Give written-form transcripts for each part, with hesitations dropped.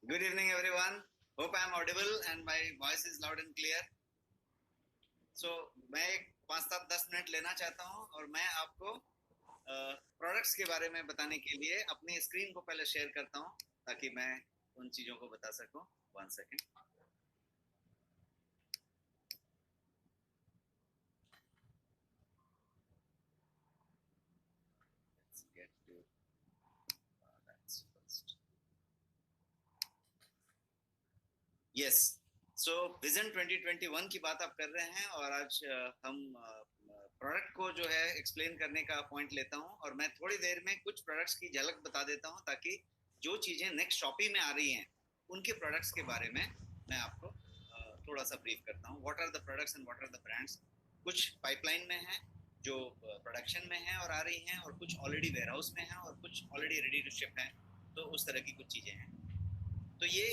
Good evening, everyone. Hope I am audible and my voice is loud and clear. So, मैं 5-7-10 minute लेना चाहता हूँ और मैं आपको प्रोडक्ट्स के बारे में बताने के लिए अपनी स्क्रीन को पहले शेयर करता हूँ ताकि मैं उन चीज़ों को बता सकूँ. 1 second. Let's get to that's first. Yes. So, vision 2021 की बात आप कर रहे हैं और आज हम प्रोडक्ट को जो है एक्सप्लेन करने का पॉइंट लेता हूं और मैं थोड़ी देर में कुछ प्रोडक्ट्स की झलक बता देता हूं ताकि जो चीज़ें नेक्स्ट शॉपी में आ रही हैं उनके प्रोडक्ट्स के बारे में मैं आपको थोड़ा सा ब्रीफ करता हूं. What are the products and what are the brands. कुछ पाइपलाइन में हैं जो प्रोडक्शन में हैं और आ रही हैं और कुछ ऑलरेडी वेयरहाउस में हैं और कुछ ऑलरेडी रेडी टू शिप हैं. तो उस तरह की कुछ चीज़ें हैं. तो ये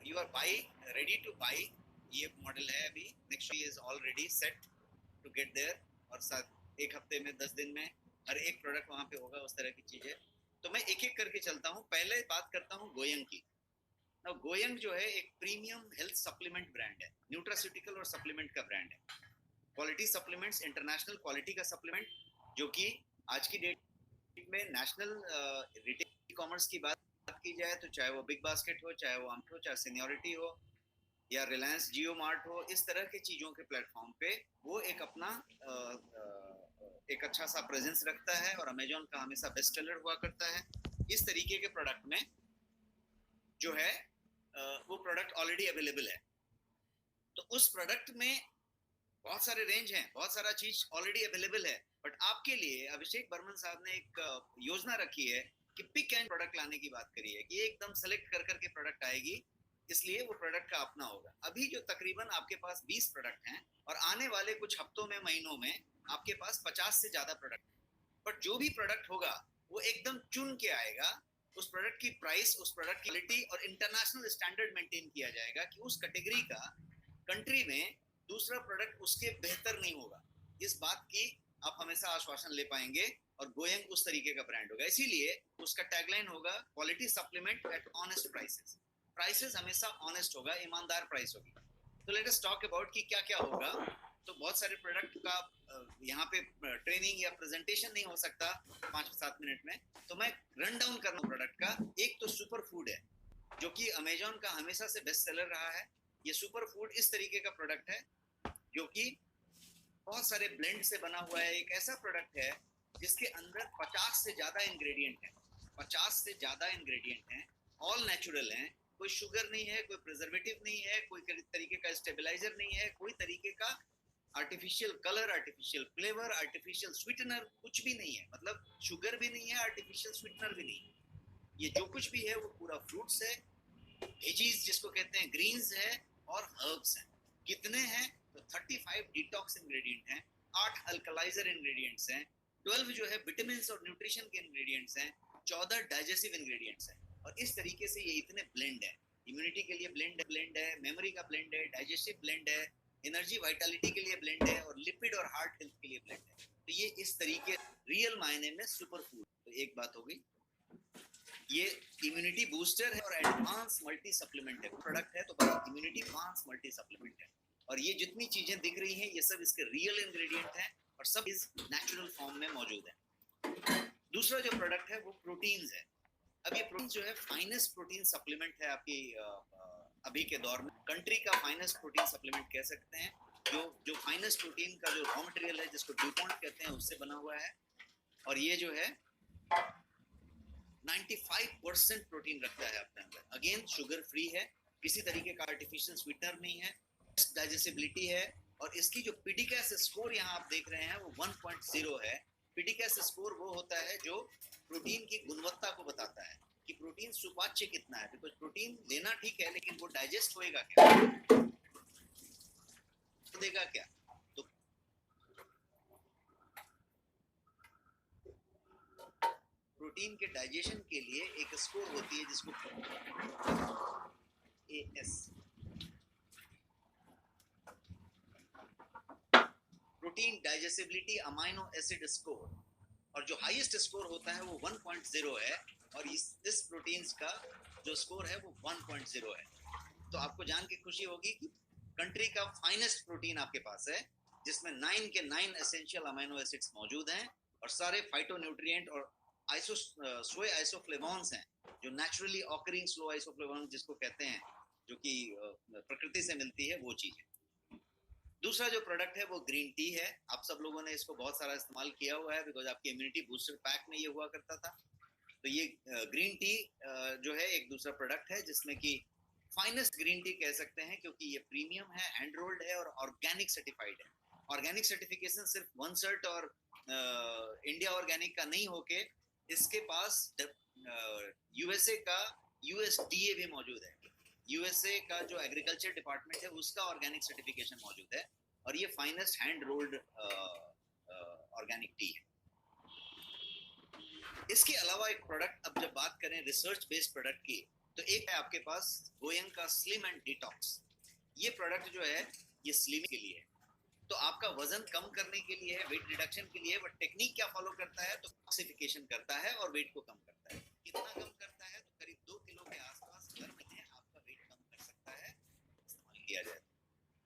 you are by ready to buy ये मॉडल है. अभी next is already set to get there और साथ एक हफ्ते में 10 दिन में हर एक प्रोडक्ट वहाँ पे होगा. उस तरह की चीज़ें. तो मैं एक एक करके चलता हूँ. पहले बात करता हूँ गोयंग की. अब गोयंग जो है एक प्रीमियम हेल्थ सप्लीमेंट ब्रांड है. न्यूट्रास्यूटिकल और सप्लीमेंट का ब्रांड है. क्वालिटी सप्लीमेंट्स, इंटरनेशनल क्वालिटी का सप्लीमेंट जो कि आज की डेट में नेशनल रिटेल कॉमर्स की बात की जाए तो चाहे वो बिग बास्केट हो, चाहे वो अम्प हो, चाहे सीनियोरिटी हो या रिलायंस जियो मार्ट हो, इस तरह की चीज़ों के प्लेटफॉर्म पे वो एक अपना एक अच्छा सा प्रेजेंस रखता है और अमेजोन का हमेशा बेस्ट सेलर हुआ करता है. इस तरीके के प्रोडक्ट में जो है वो प्रोडक्ट ऑलरेडी अवेलेबल है. तो उस प्रोडक्ट में बहुत सारे रेंज हैं, बहुत सारा चीज ऑलरेडी अवेलेबल है. बट आपके लिए अभिषेक बर्मन साहब ने एक योजना रखी है कि पिक एंड प्रोडक्ट लाने की बात करी है कि एकदम सेलेक्ट कर करके प्रोडक्ट आएगी, इसलिए वो प्रोडक्ट का अपना होगा. अभी जो तकरीबन आपके पास 20 प्रोडक्ट हैं और आने वाले कुछ हफ्तों में, महीनों में आपके पास 50 से ज्यादा प्रोडक्ट. बट जो भी प्रोडक्ट होगा वो एकदम चुन के आएगा. उस प्रोडक्ट की प्राइस, उस प्रोडक्ट की क्वालिटी और इंटरनेशनल स्टैंडर्ड मेंटेन किया जाएगा कि उस कैटेगरी का कंट्री में दूसरा प्रोडक्ट उसके बेहतर नहीं होगा. इस बात की आप हमेशा आश्वासन ले पाएंगे और गोयंग उस तरीके का ब्रांड होगा. इसीलिए उसका टैगलाइन होगा quality supplement at honest prices. Prices हमेशा ऑनेस्ट होगा, ईमानदार प्राइस होगी. तो लेट अस टॉक अबाउट कि क्या क्या होगा. तो बहुत सारे प्रोडक्ट का यहाँ पे ट्रेनिंग या प्रेजेंटेशन नहीं हो सकता 5-7 मिनट में, तो मैं रन डाउन कर रहा हूँ प्रोडक्ट का. एक तो सुपर फूड है जो कि अमेजोन का हमेशा से बेस्ट सेलर रहा है. ये सुपर फूड इस तरीके का प्रोडक्ट है जो कि बहुत सारे ब्लेंड से बना हुआ है. एक ऐसा प्रोडक्ट है जिसके अंदर 50 से ज्यादा इंग्रेडिएंट हैं. 50 से ज्यादा इंग्रेडिएंट हैं, ऑल नेचुरल हैं. कोई शुगर नहीं है, कोई प्रिजर्वेटिव नहीं है, कोई तरीके का स्टेबलाइजर नहीं है, कोई तरीके का artificial colour, artificial flavour, artificial sweetener कुछ भी नहीं है. मतलब शुगर भी नहीं है, आर्टिफिशियल स्वीटनर भी नहीं है. ये जो कुछ भी है वो पूरा फ्रूट्स है, वेजीज जिसको कहते हैं, ग्रीन्स है और हर्ब्स हैं. कितने हैं तो 35 डिटॉक्स इंग्रेडिएंट हैं, 8 अल्कलाइजर इंग्रेडिएंट्स हैं, 12 जो है विटामिन और न्यूट्रिशन के इंग्रेडिएंट्स हैं, 14 डाइजेस्टिव इंग्रेडिएंट्स हैं. और इस तरीके से ये इतने ब्लेंड है. इम्यूनिटी के लिए ब्लेंड है, मेमोरी का ब्लेंड है, डाइजेस्टिव ब्लेंड है, एनर्जी वाइटलिटी के लिए ब्लेंड है और लिपिड और हार्ट हेल्थ के लिए ब्लेंड है. तो ये इस तरीके रियल मायने में सुपर फूड. तो एक बात हो गई. ये इम्यूनिटी बूस्टर है और एडवांस मल्टी सप्लीमेंट है. प्रोडक्ट है तो बस इम्यूनिटी एडवांस मल्टी सप्लीमेंट है. और ये जितनी चीजें दिख रही हैं ये सब इसके रियल इंग्रेडिएंट हैं और सब इस नेचुरल फॉर्म में मौजूद है. दूसरा जो प्रोडक्ट है वो प्रोटीन्स है. अब ये प्रोटीन जो है फाइनेस्ट प्रोटीन सप्लीमेंट है आपकी अभी के दौर में. कंट्री का फाइनेस्ट प्रोटीन सप्लीमेंट कह सकते हैं. जो फाइनेस्ट प्रोटीन का जो रॉ मटेरियल है जिसको ड्यूपॉन्ट कहते हैं उससे बना हुआ है. और ये जो है 95% प्रोटीन रखता है अपने अंदर. अगेन शुगर फ्री है, किसी तरीके का आर्टिफिशियल स्वीटनर नहीं है, डाइजेस्टिबिलिटी है. और इसकी जो पीडीकेएस स्कोर यहाँ आप देख रहे हैं वो 1.0 है. पीडीकेएस स्कोर वो होता है जो प्रोटीन की गुणवत्ता को बताता है कि प्रोटीन सुपाच्य कितना है. बिकॉज प्रोटीन लेना ठीक है लेकिन वो डाइजेस्ट होएगा क्या, देगा क्या. तो प्रोटीन के डाइजेशन के लिए एक स्कोर होती है जिसको as, protein digestibility amino acid score. और जो हाईएस्ट स्कोर होता है वो 1.0 है. और इस प्रोटीन्स का जो स्कोर है वो 1.0 है। तो आपको जान के खुशी होगी कि कंट्री का फाइनेस्ट प्रोटीन आपके पास है, जिसमें 9 के 9 एसेंशियल अमीनो एसिड्स मौजूद हैं और सारे फाइटोन्यूट्रिएंट और सोए आइसोफ्लेवोन्स हैं, जो नेचुरली ऑकरिंग स्लो आइसोफ्लेवोन्स जिसको कहते हैं, जो कि प्रकृति से मिलती है, वो चीज है। दूसरा जो प्रोडक्ट है वो ग्रीन टी है। आप सब लोगों ने इसको बहुत सारा इस्तेमाल किया हुआ है, बिकॉज आपकी इम्यूनिटी बूस्टर पैक में ये हुआ करता था। तो ये ग्रीन टी जो है एक दूसरा प्रोडक्ट है, जिसमें कि फाइनेस्ट ग्रीन टी कह सकते हैं, क्योंकि ये प्रीमियम है, हैंड रोल्ड है और ऑर्गेनिक सर्टिफाइड है। ऑर्गेनिक सर्टिफिकेशन सिर्फ OneCert और इंडिया ऑर्गेनिक का नहीं होके इसके पास यूएसए का USDA भी मौजूद है। यूएसए का जो एग्रीकल्चर डिपार्टमेंट है उसका ऑर्गेनिक सर्टिफिकेशन मौजूद है, और ये finest hand rolled organic T है। इसके अलावा एक प्रोडक्ट, अब जब बात करें रिसर्च बेस्ड प्रोडक्ट की, तो एक है आपके पास गोयंग का स्लिम एंड डिटॉक्स। ये प्रोडक्ट जो है ये स्लिम के लिए है, तो आपका वजन कम करने के लिए है, वेट रिडक्शन के लिए। बट टेक्निक क्या फॉलो करता है, तो ऑक्सीफिकेशन करता है और वेट को कम करता है। कितना कम करता है, तो करीब 2 किलो के आसपास हर महीने आपका वेट कम कर सकता है, इस्तेमाल किया जाए।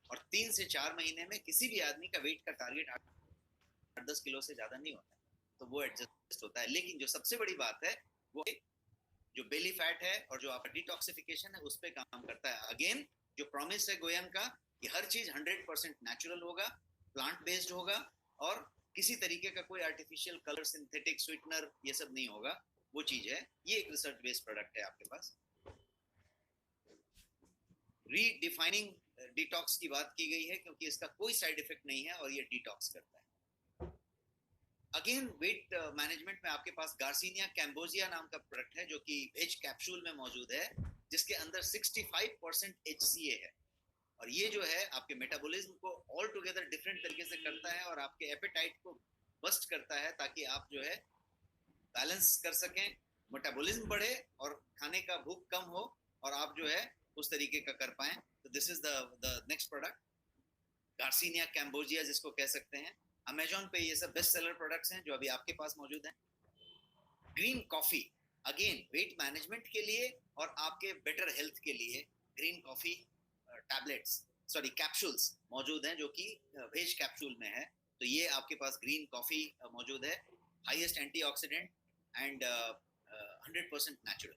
और 3 से 4 महीने में किसी भी आदमी का वेट का टारगेट 8-10 किलो से ज्यादा नहीं होता, तो वो एडजस्ट होता है। लेकिन जो सबसे बड़ी बात है वो जो बेली फैट है और जो आपका डिटॉक्सिफिकेशन है उस पर काम करता है। अगेन जो प्रॉमिस है गोयंग का कि हर चीज 100% नेचुरल होगा, प्लांट बेस्ड होगा, और किसी तरीके का कोई आर्टिफिशियल कलर, सिंथेटिक स्वीटनर, ये सब नहीं होगा, वो चीज है। ये एक रिसर्च बेस्ड प्रोडक्ट है आपके पास। रीडिफाइनिंग डिटॉक्स की बात की गई है, क्योंकि इसका कोई साइड इफेक्ट नहीं है और ये डिटॉक्स करता है। अगेन वेट मैनेजमेंट में आपके पास गार्सिनिया कैम्बोजिया नाम का प्रोडक्ट है, जो कि वेज कैप्सूल में मौजूद है, जिसके अंदर 65% HCA है। और ये जो है आपके मेटाबॉलिज्म को ऑल टुगेदर डिफरेंट तरीके से करता है और आपके एपेटाइट को बस्ट करता है, ताकि आप जो है बैलेंस कर सकें, मेटाबॉलिज्म बढ़े और खाने का भूख कम हो, और आप जो है उस तरीके का कर पाएं। तो this is the next product, garcinia cambogia जिसको कह सकते हैं। अमेजॉन पे ये सब बेस्ट सेलर प्रोडक्ट्स हैं जो अभी आपके पास मौजूद हैं। Green coffee, again weight management के लिए और आपके बेटर हेल्थ के लिए green coffee tablets, sorry capsules मौजूद हैं, जो कि वेज कैप्सूल में है। तो ये आपके पास ग्रीन कॉफी मौजूद है, highest antioxidant and 100% natural.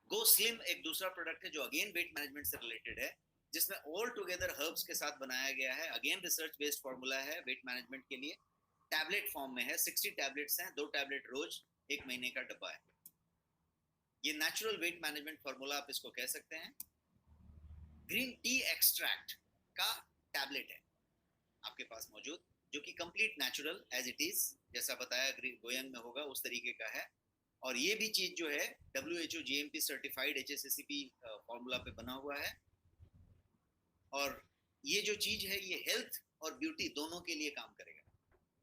Go slim एक दूसरा प्रोडक्ट है जो अगेन वेट मैनेजमेंट से रिलेटेड है, जिसमें ऑल टुगेदर हर्ब्स के साथ बनाया गया है। अगेन रिसर्च बेस्ड फार्मूला है वेट मैनेजमेंट के लिए, टैबलेट फॉर्म में है, 60 टैबलेट्स हैं, 2 टैबलेट रोज, 1 महीने का डब्बा है। ये नेचुरल वेट मैनेजमेंट फार्मूला आप इसको कह सकते हैं। ग्रीन टी एक्सट्रैक्ट का टैबलेट है आपके पास मौजूद, जो कि complete natural as it is, जैसा बताया गोयंग में होगा उस तरीके का है। और ये भी चीज जो है WHO GMP certified HACCP formula पे बना हुआ है। और ये जो चीज है ये हेल्थ और ब्यूटी दोनों के लिए काम करेगा।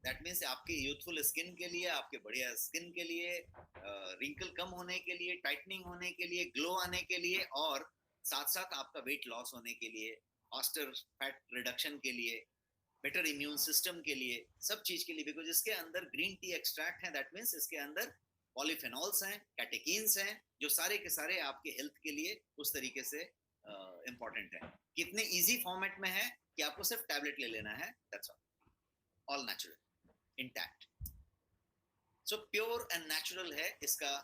दैट मीन्स आपके यूथफुल स्किन के लिए, आपके बढ़िया स्किन के लिए, रिंकल कम होने के लिए, टाइटनिंग होने के लिए, ग्लो आने के लिए, और साथ साथ आपका वेट लॉस होने के लिए, फास्टर फैट रिडक्शन के लिए, बेटर इम्यून सिस्टम के लिए, सब चीज के लिए। बिकॉज इसके अंदर ग्रीन टी एक्सट्रैक्ट है, दैट मीन्स इसके अंदर पॉलीफेनॉल्स हैं, कैटेकिन्स हैं, जो सारे के सारे आपके हेल्थ के लिए उस तरीके से इंपॉर्टेंट है। कितने इजी फॉर्मेट में है कि आपको सिर्फ टैबलेट ले लेना है, that's all natural intact. So pure and natural है। इसका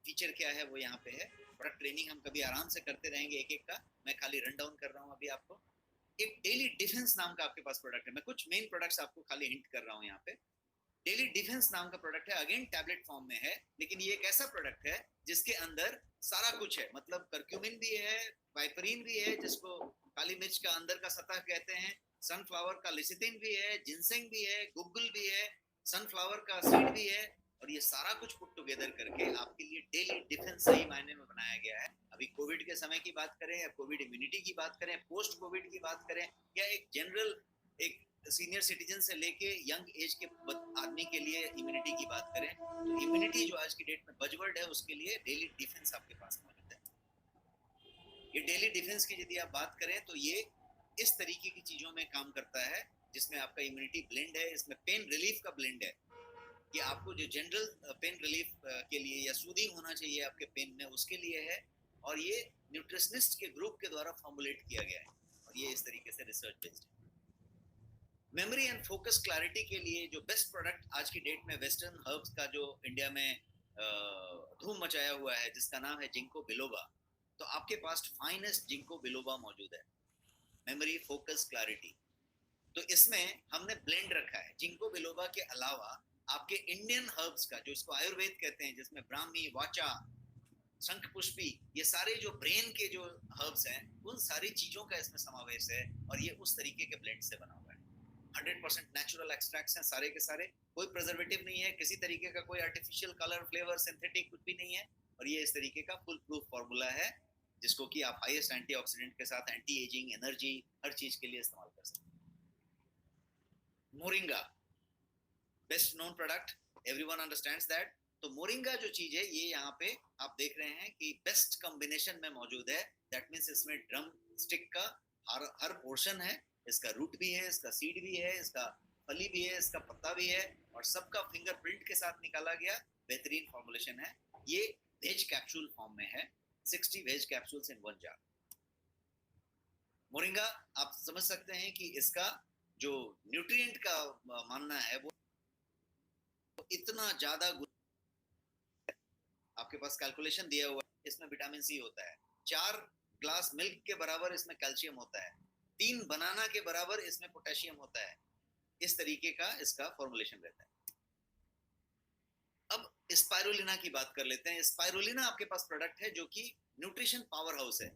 फीचर क्या है वो यहाँ पे है। प्रोडक्ट ट्रेनिंग हम कभी आराम से करते रहेंगे एक एक का, मैं खाली रन डाउन कर रहा हूँ अभी आपको। एक डेली डिफेंस नाम का आपके पास प्रोडक्ट है, मैं कुछ मेन प्रोडक्ट्स आपको खाली हिंट कर रहा हूँ यहाँ पे। डेली डिफेंस नाम का प्रोडक्ट है, अगेन टैबलेट फॉर्म में है, लेकिन ये एक ऐसा प्रोडक्ट है जिसके अंदर सारा कुछ है। मतलब करक्यूमिन भी है, वाइपरीन भी है जिसको काली मिर्च का अंदर का सतह कहते हैं, सनफ्लावर का लिसिथिन भी है, जिनसेंग भी है, गुग्गल भी है, सनफ्लावर का सीड भी है, और ये सारा कुछ पुट टुगेदर करके आपके लिए डेली डिफेंस सही मायने में बनाया गया है। अभी कोविड के समय की बात करें या कोविड इम्यूनिटी की बात करें, पोस्ट कोविड की बात करें, या एक जनरल एक सीनियर सिटीजन से लेके यंग एज के आदमी के लिए इम्यूनिटी की बात करें, तो इम्यूनिटी जो आज की डेट में बजवर्ड है, उसके लिए डेली डिफेंस आपके पास मौजूद है। ये डेली डिफेंस की यदि आप बात करें तो ये इस तरीके की चीजों में काम करता है, जिसमें आपका इम्यूनिटी ब्लेंड है, इसमें पेन रिलीफ का ब्लेंड है, कि आपको जो जनरल पेन रिलीफ के लिए या सूदिंग होना चाहिए आपके पेन में, उसके लिए है, और ये न्यूट्रिशनिस्ट के ग्रुप के द्वारा फॉर्मुलेट किया गया है, और ये इस तरीके से रिसर्च बेस्ड है। मेमोरी एंड फोकस क्लैरिटी के लिए जो बेस्ट प्रोडक्ट आज की डेट में वेस्टर्न हर्ब्स का जो इंडिया में धूम मचाया हुआ है, जिसका नाम है जिंको बिलोबा, तो आपके पास फाइनेस्ट जिंको बिलोबा मौजूद है, मेमोरी फोकस क्लैरिटी। तो इसमें हमने ब्लेंड रखा है जिंको बिलोबा के अलावा आपके इंडियन हर्ब्स का, जो इसको आयुर्वेद कहते हैं, जिसमें ब्राह्मी, वाचा, शंख पुष्पी, ये सारे जो ब्रेन के जो हर्ब्स हैं, उन सारी चीजों का इसमें समावेश है, और ये उस तरीके के ब्लेंड से बना हुआ है। 100% नेचुरल एक्सट्रैक्ट्स हैं सारे के सारे, कोई प्रिजर्वेटिव नहीं है, किसी तरीके का कोई आर्टिफिशियल कलर, फ्लेवर, सिंथेटिक कुछ भी नहीं है, और ये इस तरीके का फुल प्रूफ फार्मूला है, जिसको कि आप हाईएस्ट एंटीऑक्सीडेंट के साथ एंटी एजिंग, एनर्जी, हर चीज के लिए इस्तेमाल कर सकते हैं। Moringa, best known product, everyone understands that. तो मोरिंगा जो चीज है, ये यहाँ पे आप देख रहे हैं कि बेस्ट कॉम्बिनेशन में मौजूद है। दैट मीन्स इसमें ड्रम स्टिक का हर पोर्शन है, इसका रूट भी है, इसका सीड भी है, इसका फली भी है, इसका पत्ता भी है, और सबका फिंगरप्रिंट के साथ निकाला गया बेहतरीन फॉर्मुलेशन है। ये वेज कैप्सूल फॉर्म में है, 60 वेज कैप्सूल्स इन 1 जार। मोरिंगा आप समझ सकते हैं कि इसका जो न्यूट्रिएंट का मानना है वो इतना ज्यादा, आपके पास कैलकुलेशन दिया हुआ है, इसमें विटामिन सी होता है, 4 ग्लास मिल्क के बराबर इसमें कैल्शियम होता है, 3 बनाना के बराबर इसमें पोटेशियम होता है, इस तरीके का इसका फॉर्मुलेशन रहता है। अब स्पाइरुलिना की बात कर लेते हैं। स्पाइरुलिना आपके पास प्रोडक्ट है जो कि न्यूट्रिशन पावर हाउस है,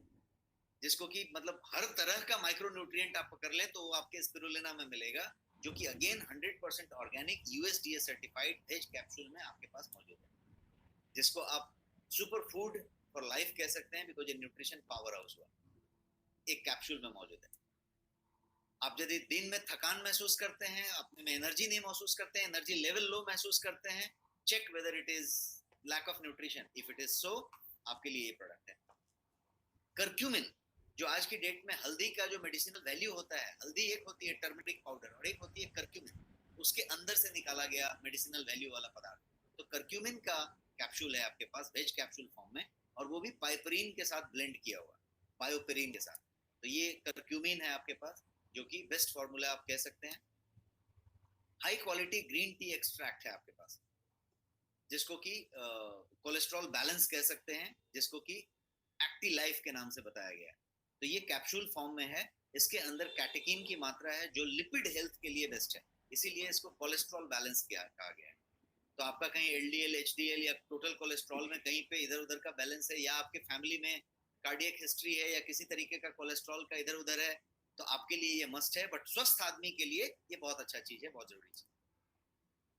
जिसको कि मतलब हर तरह का माइक्रो न्यूट्रिएंट आप पकड़ लें तो वो आपके स्पिरुलिना में मिलेगा, जो कि again 100% organic USDA certified veg capsule में आपके पास मौजूद है, जिसको आप सुपर फूड फॉर लाइफ कह सकते हैं, बिकॉज ये न्यूट्रिशन पावर हाउस हुआ एक कैप्सूल में मौजूद है। आप यदि दिन में थकान महसूस करते हैं, अपने में एनर्जी नहीं महसूस करते हैं, एनर्जी लेवल लो महसूस करते हैं, check whether it is lack of nutrition. If it is so, आपके लिए ये प्रोडक्ट है। कर्क्यूमिन, जो आज की डेट में हल्दी का जो मेडिसिनल वैल्यू होता है, हल्दी एक होती है टर्मरिक पाउडर और एक होती है कर्क्यूमिन, उसके अंदर से निकाला गया मेडिसिनल वैल्यू वाला पदार्थ। तो कर्क्यूमिन का कैप्सूल है आपके पास वेज कैप्सूल फॉर्म में, और वो भी पाइपरीन के साथ ब्लेंड किया हुआ, बायोपेरिन के साथ। तो ये कर्क्यूमिन है आपके पास, जो कि बेस्ट फॉर्मूला आप कह सकते हैं। High quality green tea extract है आपके पास, जिसको कि कोलेस्ट्रॉल बैलेंस कह सकते हैं, जिसको कि एक्टिव लाइफ के नाम से बताया गया है। तो ये कैप्सूल फॉर्म में है, इसके अंदर कैटेकिन की मात्रा है जो लिपिड हेल्थ के लिए बेस्ट है, इसीलिए इसको कोलेस्ट्रॉल बैलेंस कहा गया है। तो आपका कहीं एलडीएल, एचडीएल या टोटल कोलेस्ट्रॉल में कहीं पे इधर उधर का बैलेंस है, या आपके फैमिली में कार्डियक हिस्ट्री है, या किसी तरीके का कोलेस्ट्रॉल का इधर उधर है, तो आपके लिए ये मस्ट है। बट स्वस्थ आदमी के लिए ये बहुत अच्छा चीज है, बहुत जरूरी चीज।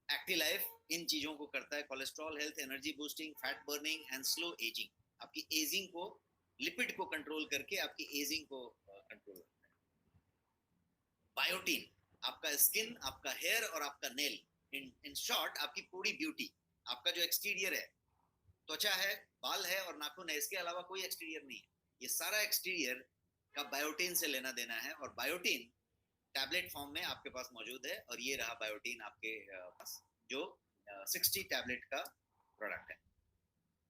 एक्टिव लाइफ इन चीजों को करता है, cholesterol health, energy boosting, fat burning and slow ageing. आपकी एजिंग को, लिपिड को कंट्रोल करके आपकी एजिंग को कंट्रोल करता है। बायोटीन, आपका स्किन, आपका हेयर और आपका नेल, इन शॉर्ट आपकी पूरी ब्यूटी, आपका जो एक्सटीरियर है, त्वचा है, बाल है और नाखून है, इसके अलावा कोई एक्सटीरियर नहीं है। ये सारा एक्सटीरियर का बायोटीन से लेना देना है, और बायोटीन टैबलेट फॉर्म में आपके पास मौजूद है, और ये रहा बायोटीन आपके पास, जो 60 टैबलेट का प्रोडक्ट है।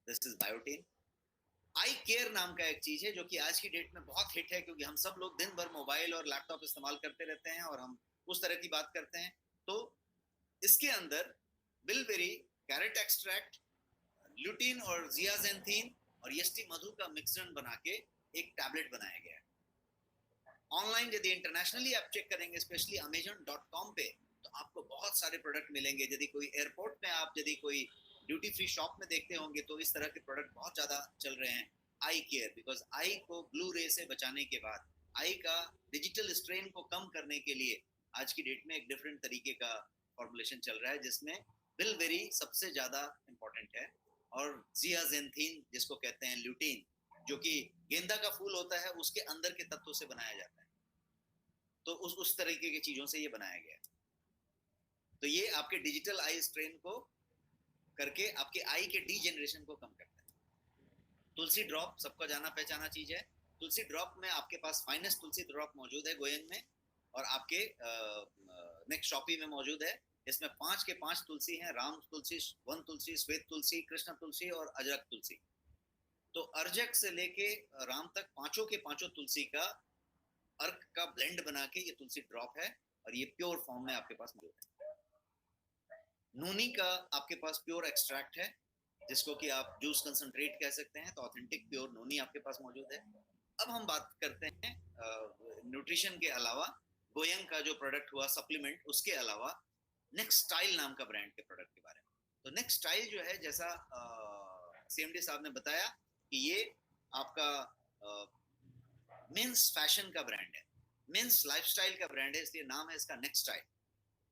This is biotin. I care नाम का एक चीज है जो कि आज की डेट में बहुत हिट है, क्योंकि हम सब लोग दिन भर मोबाइल और लैपटॉप इस्तेमाल करते रहते हैं, और हम उस तरह की बात करते हैं। तो इसके अंदर बिलबेरी, कैरेट एक्सट्रैक्ट, ल्यूटीन और जियाजेंथीन और यष्टि मधु का मिश्रण बना के एक टैबलेट बनाया गया है। ऑनलाइन यदि इंटरनेशनली आप चेक करेंगे, स्पेशली amazon.com पे, तो आपको बहुत सारे प्रोडक्ट मिलेंगे। यदि कोई एयरपोर्ट में आप यदि कोई ड्यूटी फ्री शॉप में देखते होंगे, तो इस तरह के प्रोडक्ट बहुत ज्यादा चल रहे हैं। आई केयर, बिकॉज आई को ब्लू रे से बचाने के बाद, आई का डिजिटल स्ट्रेन को कम करने के लिए आज की डेट में एक डिफरेंट तरीके का फॉर्मुलेशन चल रहा है, जिसमें बिलबेरी सबसे ज्यादा इंपॉर्टेंट है, और जियाजेंथीन जिसको कहते हैं ल्यूटीन, जो कि गेंदा का फूल होता है, उसके अंदर के तत्वों से बनाया जाता है। तो उस तरीके की चीजों से ये बनाया गया है। तो ये आपके डिजिटल आई स्ट्रेन को करके आपके आई के डी जनरेशन को कम करता है। तुलसी ड्रॉप सबका जाना पहचाना चीज है। तुलसी ड्रॉप में आपके पास फाइनेस्ट तुलसी ड्रॉप मौजूद है गोयंग में, और आपके नेक्स्ट शॉपी में मौजूद है। इसमें 5 के 5 तुलसी हैं, राम तुलसी, वन तुलसी, श्वेत तुलसी, कृष्ण तुलसी और अजरक तुलसी। तो अर्जक से लेके राम तक पांचों के पांचों तुलसी का अर्क का ब्लेंड बना के ये तुलसी ड्रॉप है, और ये प्योर फॉर्म में आपके पास मौजूद है। नूनी का आपके पास प्योर एक्सट्रैक्ट है, जिसको कि आप जूस कंसंट्रेट कह सकते हैं, तो ऑथेंटिक प्योर नूनी आपके पास मौजूद है। अब हम बात करते हैं न्यूट्रिशन के अलावा गोयंग का जो प्रोडक्ट हुआ सप्लीमेंट, उसके अलावा नेक्स्ट स्टाइल नाम का ब्रांड के प्रोडक्ट के बारे में। तो नेक्स्ट स्टाइल जो है, जैसा सीएमडी साहब ने बताया कि ये आपका मेंस फैशन का ब्रांड है, मेंस लाइफस्टाइल का ब्रांड है, इसलिए नाम है इसका नेक्स्ट स्टाइल।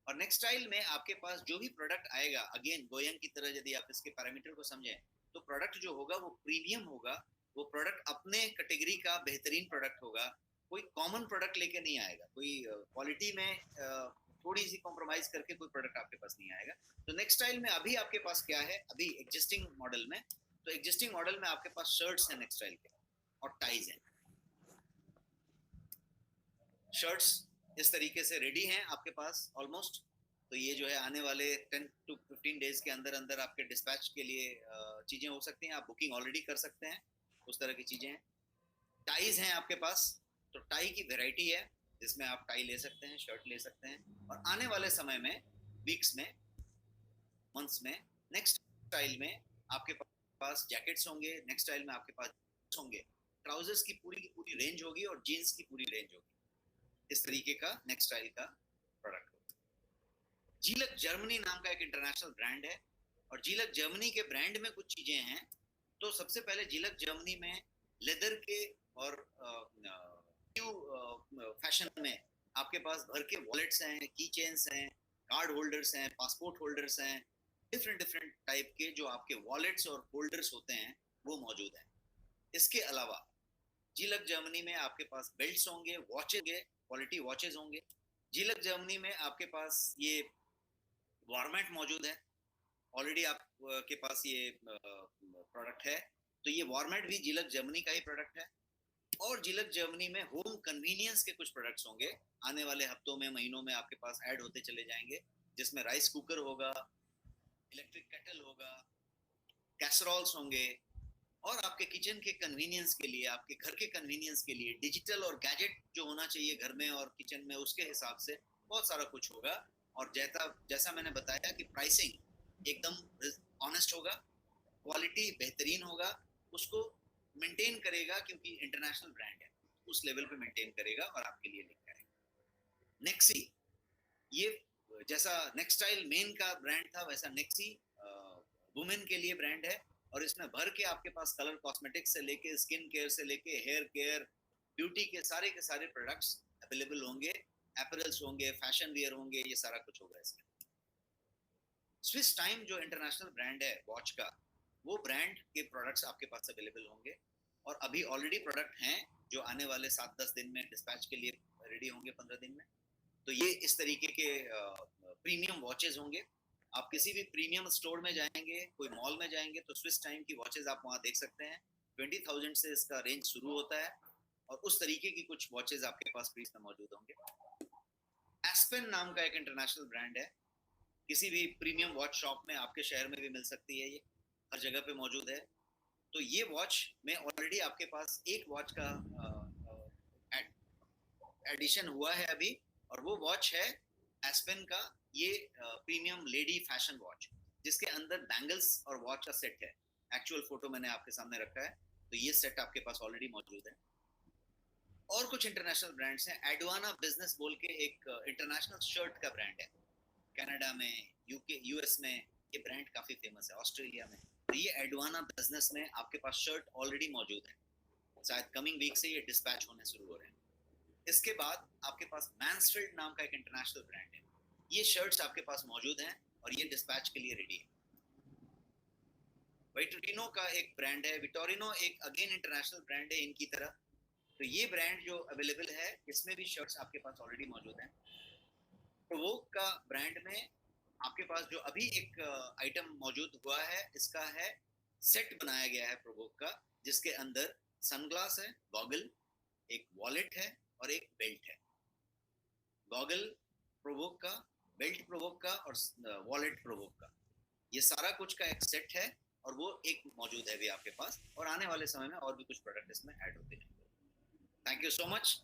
और नेक्स्ट स्टाइल में आपके पास जो भी प्रोडक्ट आएगा, अगेन गोयंग की तरह यदि आप इसके पैरामीटर को समझें, तो प्रोडक्ट जो होगा वो प्रीमियम होगा, वो प्रोडक्ट अपने कैटेगरी का बेहतरीन प्रोडक्ट होगा, कोई कॉमन प्रोडक्ट लेके नहीं आएगा, कोई क्वालिटी में थोड़ी सी कॉम्प्रोमाइज करके कोई प्रोडक्ट आपके पास नहीं आएगा। तो नेक्स्ट स्टाइल में अभी आपके पास क्या है, अभी एग्जिस्टिंग मॉडल में, तो एग्जिस्टिंग मॉडल में आपके पास शर्ट्स हैं नेक्स्ट स्टाइल के, और टाइज हैं। शर्ट्स इस तरीके से रेडी हैं आपके पास ऑलमोस्ट। तो ये जो है आने वाले 10 to 15 डेज के अंदर अंदर आपके डिस्पैच के लिए चीजें हो सकती हैं, आप बुकिंग ऑलरेडी कर सकते हैं, उस तरह की चीजें हैं। टाइज हैं आपके पास, तो टाई की वैरायटी है, जिसमें आप टाई ले सकते हैं, शर्ट ले सकते हैं। और आने वाले समय में, वीक्स में, मंथ्स में, नेक्स्ट स्टाइल में आपके पास जैकेट्स होंगे, नेक्स्ट स्टाइल में आपके पास होंगे, ट्राउजर्स की पूरी रेंज होगी, और जीन्स की पूरी रेंज होगी। इस तरीके का नेक्स्ट स्टाइल का प्रोडक्ट होगा। जीलक जर्मनी नाम का एक इंटरनेशनल ब्रांड है, और जीलक जर्मनी के ब्रांड में कुछ चीजें हैं। तो सबसे पहले जीलक जर्मनी में लेदर के और फैशन में आपके पास भर के वॉलेट्स हैं, की चेन्स हैं, कार्ड होल्डर्स हैं, पासपोर्ट होल्डर्स हैं, डिफरेंट डिफरेंट टाइप के जो आपके वॉलेट्स और होल्डर्स होते हैं वो मौजूद हैं। इसके अलावा जीलक जर्मनी में आपके पास बेल्ट्स होंगे, वॉचेस होंगे, क्वालिटी वॉचेस होंगे। जीलक जर्मनी में आपके पास ये वॉर्मेट मौजूद है, ऑलरेडी आप के पास ये प्रोडक्ट है, तो ये वॉर्मेट भी जीलक जर्मनी का ही प्रोडक्ट है। और जीलक जर्मनी में होम कन्वीनियंस के कुछ प्रोडक्ट्स होंगे, आने वाले हफ्तों में, महीनों में आपके पास ऐड होते चले जाएंगे, जिसमें राइस कुकर होगा, इलेक्ट्रिक केटल होगा, कैसरोल्स होंगे, और आपके किचन के कन्वीनियंस के लिए, आपके घर के कन्वीनियंस के लिए डिजिटल और गैजेट जो होना चाहिए घर में और किचन में, उसके हिसाब से बहुत सारा कुछ होगा। और जैसा मैंने बताया कि प्राइसिंग एकदम ऑनेस्ट होगा, क्वालिटी बेहतरीन होगा, उसको मेंटेन करेगा, क्योंकि इंटरनेशनल ब्रांड है, उस लेवल पे मेंटेन करेगा और आपके लिए लेकर आएगा। नेक्सी, ये जैसा नेक्स्ट स्टाइल मेन का ब्रांड था, वैसा नेक्सी वुमेन के लिए ब्रांड है, और इसमें भर के आपके पास कलर कॉस्मेटिक्स से लेके स्किन केयर से लेके हेयर केयर, ब्यूटी के सारे प्रोडक्ट्स अवेलेबल होंगे, एपरल्स होंगे, फैशन वियर होंगे, ये सारा कुछ होगा इसमें। स्विस टाइम जो इंटरनेशनल ब्रांड है वॉच का, वो ब्रांड के प्रोडक्ट्स आपके पास अवेलेबल होंगे, और अभी ऑलरेडी प्रोडक्ट हैं जो आने वाले 7-10 दिन में डिस्पैच के लिए रेडी होंगे, 15 दिन में। तो ये इस तरीके के प्रीमियम वॉचेस होंगे। आप किसी भी प्रीमियम स्टोर में जाएंगे, कोई मॉल में जाएंगे, तो स्विस टाइम की वॉचेस आप वहां देख सकते हैं। 20,000 से इसका रेंज शुरू होता है, और उस तरीके की कुछ वॉचेस आपके पास प्रीस में मौजूद होंगे। एस्पेन नाम का एक इंटरनेशनल ब्रांड है, किसी भी प्रीमियम वॉच शॉप में आपके शहर में भी मिल सकती है, ये हर जगह पे मौजूद है। तो ये वॉच में ऑलरेडी आपके पास एक वॉच का एडिशन हुआ है अभी, और वो वॉच है एस्पेन का ये प्रीमियम लेडी फैशन वॉच, जिसके अंदर बैंगल्स और वॉच का सेट है। एक्चुअल फोटो मैंने आपके सामने रखा है, तो ये सेट आपके पास ऑलरेडी मौजूद है। और कुछ इंटरनेशनल ब्रांड्स हैं, एडवाना बिजनेस बोल के एक इंटरनेशनल शर्ट का ब्रांड है, कनाडा में, यूके, यूएस में ये ब्रांड काफी फेमस है, ऑस्ट्रेलिया में। तो ये एडवाना बिजनेस में आपके पास शर्ट ऑलरेडी मौजूद है, शायद कमिंग वीक से ये डिस्पैच होने शुरू हो रहे हैं। इसके बाद आपके पास मैंसफील्ड नाम का एक इंटरनेशनल ब्रांड है, ये शर्ट्स आपके पास मौजूद हैं और ये डिस्पैच के लिए रेडी है। विटोरिनो का एक ब्रांड है, विटोरिनो एक अगेन इंटरनेशनल ब्रांड है इनकी तरह। तो ये ब्रांड जो अवेलेबल है, इसमें भी शर्ट्स आपके पास ऑलरेडी मौजूद हैं। प्रोवोक का ब्रांड में आपके पास जो अभी एक आइटम मौजूद हुआ है, इसका है सेट बनाया गया है प्रोवोक का, जिसके अंदर सनग्लास है, गॉगल, एक वॉलेट है और एक बेल्ट है। गॉगल प्रोवोक का, बेल्ट प्रोवोक का और वॉलेट प्रोवोक का, ये सारा कुछ का एक सेट है और वो एक मौजूद है भी आपके पास, और आने वाले समय में और भी कुछ प्रोडक्ट इसमें ऐड होते हैं। Thank you so much.